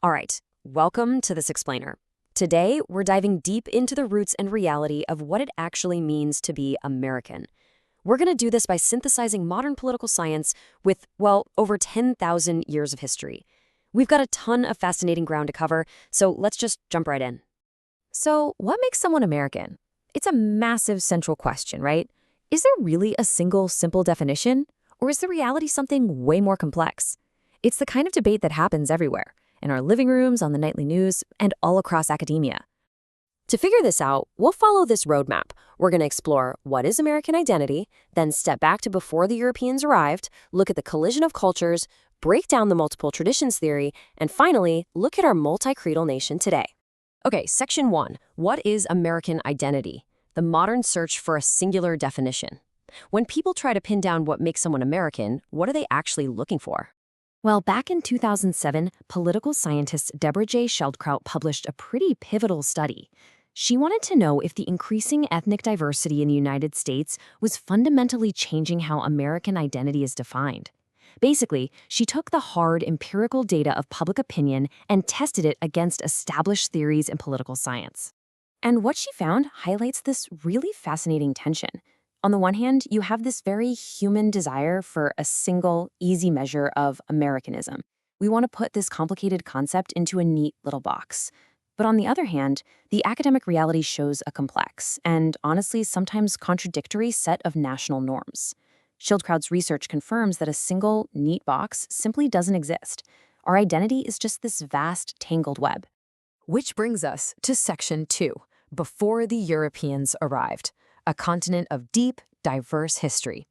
All right, welcome to This Explainer. Today, we're diving deep into the roots and reality of what it actually means to be American. We're going to do this by synthesizing modern political science with, well, over 10,000 years of history. We've got a ton of fascinating ground to cover, so let's just jump right in. So, what makes someone American? It's a massive central question, right? Is there really a single, simple definition? Or is the reality something way more complex? It's the kind of debate that happens everywhere, in our living rooms, on the nightly news, and all across academia. To figure this out, we'll follow this roadmap. We're going to explore what is American identity, then step back to before the Europeans arrived, look at the collision of cultures, break down the multiple traditions theory, and finally, look at our multi-creedal nation today. Okay, Section 1. What is American identity? The modern search for a singular definition. When people try to pin down what makes someone American, what are they actually looking for? Well, back in 2007, political scientist Deborah J. Sheldkraut published a pretty pivotal study. She wanted to know if the increasing ethnic diversity in the United States was fundamentally changing how American identity is defined. Basically, she took the hard empirical data of public opinion and tested it against established theories in political science. And what she found highlights this really fascinating tension. On the one hand, you have this very human desire for a single, easy measure of Americanism. We want to put this complicated concept into a neat little box. But on the other hand, the academic reality shows a complex and, honestly, sometimes contradictory set of national norms. Sheldkraut's research confirms that a single, neat box simply doesn't exist. Our identity is just this vast, tangled web. Which brings us to Section 2, before the Europeans arrived, a continent of deep, diverse history.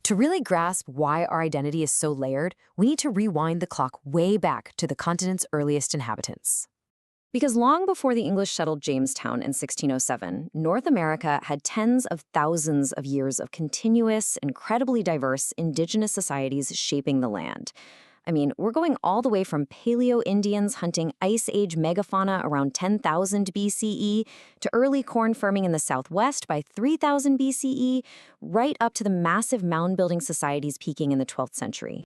To really grasp why our identity is so layered, we need to rewind the clock way back to the continent's earliest inhabitants. Because long before the English settled Jamestown in 1607, North America had tens of thousands of years of continuous, incredibly diverse indigenous societies shaping the land. I mean, we're going all the way from Paleo-Indians hunting Ice Age megafauna around 10,000 BCE to early corn farming in the Southwest by 3,000 BCE, right up to the massive mound-building societies peaking in the 12th century.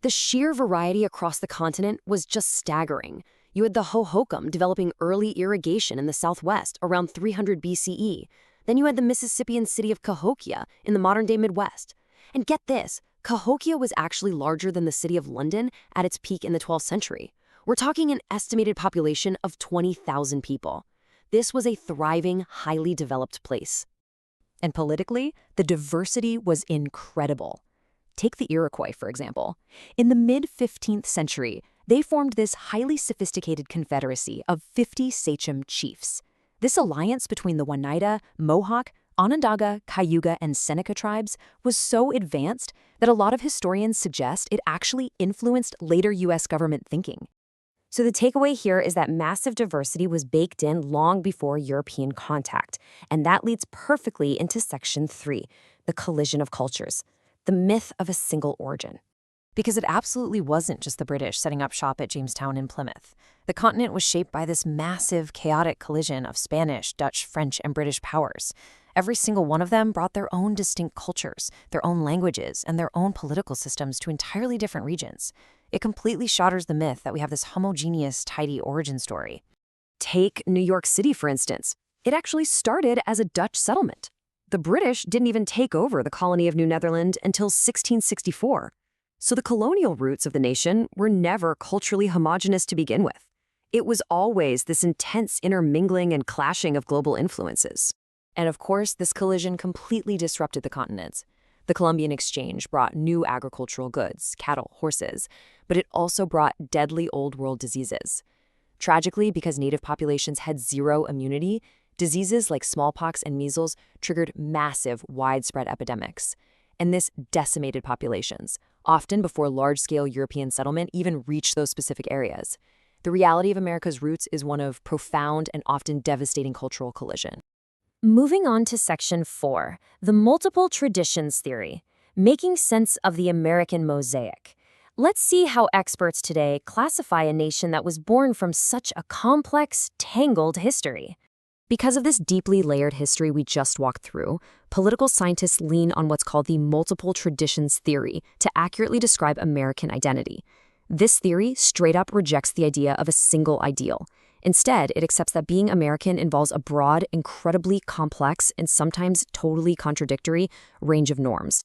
The sheer variety across the continent was just staggering. You had the Hohokam developing early irrigation in the Southwest around 300 BCE. Then you had the Mississippian city of Cahokia in the modern-day Midwest. And get this, Cahokia was actually larger than the city of London at its peak in the 12th century. We're talking an estimated population of 20,000 people. This was a thriving, highly developed place. And politically, the diversity was incredible. Take the Iroquois, for example. In the mid-15th century, they formed this highly sophisticated confederacy of 50 sachem chiefs. This alliance between the Oneida, Mohawk, Onondaga, Cayuga, and Seneca tribes was so advanced that a lot of historians suggest it actually influenced later U.S. government thinking. So the takeaway here is that massive diversity was baked in long before European contact, and that leads perfectly into Section 3, the collision of cultures, the myth of a single origin. Because it absolutely wasn't just the British setting up shop at Jamestown and Plymouth. The continent was shaped by this massive, chaotic collision of Spanish, Dutch, French, and British powers. Every single one of them brought their own distinct cultures, their own languages, and their own political systems to entirely different regions. It completely shatters the myth that we have this homogeneous, tidy origin story. Take New York City, for instance. It actually started as a Dutch settlement. The British didn't even take over the colony of New Netherland until 1664. So the colonial roots of the nation were never culturally homogenous to begin with. It was always this intense intermingling and clashing of global influences. And of course, this collision completely disrupted the continents. The Columbian Exchange brought new agricultural goods, cattle, horses, but it also brought deadly Old World diseases. Tragically, because native populations had zero immunity, diseases like smallpox and measles triggered massive, widespread epidemics. And this decimated populations, often before large-scale European settlement even reached those specific areas. The reality of America's roots is one of profound and often devastating cultural collision. Moving on to Section 4, the multiple traditions theory, making sense of the American mosaic. Let's see how experts today classify a nation that was born from such a complex, tangled history. Because of this deeply layered history we just walked through, political scientists lean on what's called the multiple traditions theory to accurately describe American identity. This theory straight up rejects the idea of a single ideal. Instead, it accepts that being American involves a broad, incredibly complex, and sometimes totally contradictory range of norms.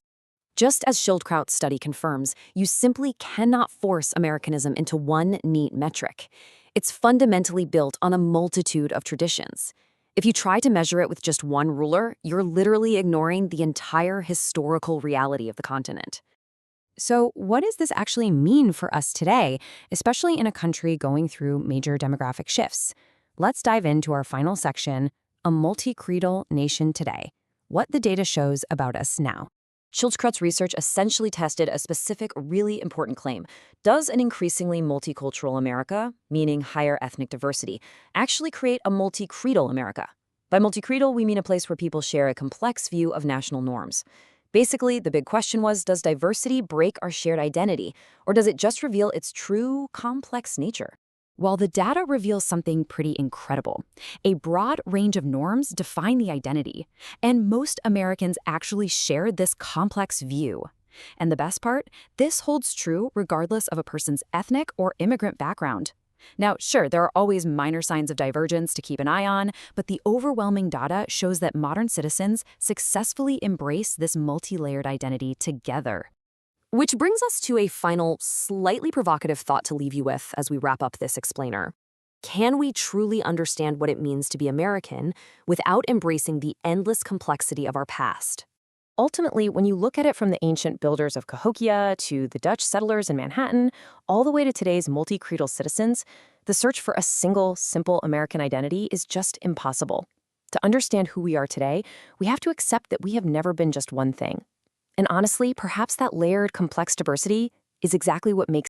Just as Schildkraut's study confirms, you simply cannot force Americanism into one neat metric. It's fundamentally built on a multitude of traditions. If you try to measure it with just one ruler, you're literally ignoring the entire historical reality of the continent. So, what does this actually mean for us today, especially in a country going through major demographic shifts? Let's dive into our final section, A Multi-Creedal Nation Today, what the data shows about us now. Schildkraut's research essentially tested a specific, really important claim. Does an increasingly multicultural America, meaning higher ethnic diversity, actually create a multi-creedal America? By multi-creedal, we mean a place where people share a complex view of national norms. Basically, the big question was, does diversity break our shared identity, or does it just reveal its true, complex nature? Well, the data reveals something pretty incredible. A broad range of norms define the identity, and most Americans actually share this complex view. And the best part, this holds true regardless of a person's ethnic or immigrant background. Now, sure, there are always minor signs of divergence to keep an eye on, but the overwhelming data shows that modern citizens successfully embrace this multi-layered identity together. Which brings us to a final, slightly provocative thought to leave you with as we wrap up this explainer. Can we truly understand what it means to be American without embracing the endless complexity of our past? Ultimately, when you look at it from the ancient builders of Cahokia to the Dutch settlers in Manhattan, all the way to today's multi-creedal citizens, the search for a single, simple American identity is just impossible. To understand who we are today, we have to accept that we have never been just one thing. And honestly, perhaps that layered, complex diversity is exactly what makes